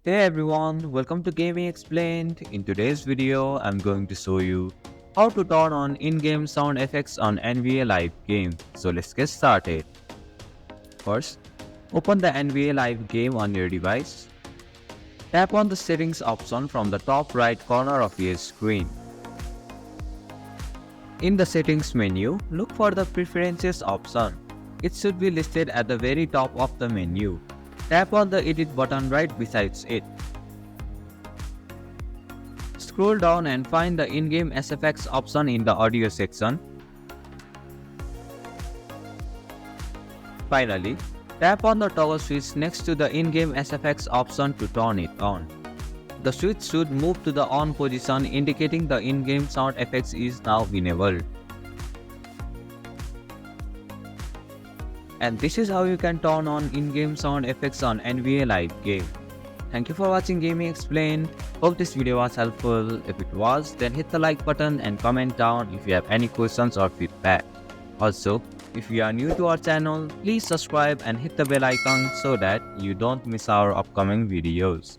Hey everyone, welcome to Gaming Explained. In today's video, I'm going to show you how to turn on in-game sound effects on NBA Live game. So let's get started. First, open the NBA Live game on your device. Tap on the settings option from the top right corner of your screen. In the settings menu, look for the preferences option. It should be listed at the very top of the menu. Tap on the edit button right besides it. Scroll down and find the in-game SFX option in the audio section. Finally, tap on the toggle switch next to the in-game SFX option to turn it on. The switch should move to the on position, indicating the in-game sound effects is now enabled. And this is how you can turn on in-game sound effects on NBA Live game. Thank you for watching Gaming Explained. Hope this video was helpful. If it was, then hit the like button and comment down if you have any questions or feedback. Also, if you are new to our channel, please subscribe and hit the bell icon so that you don't miss our upcoming videos.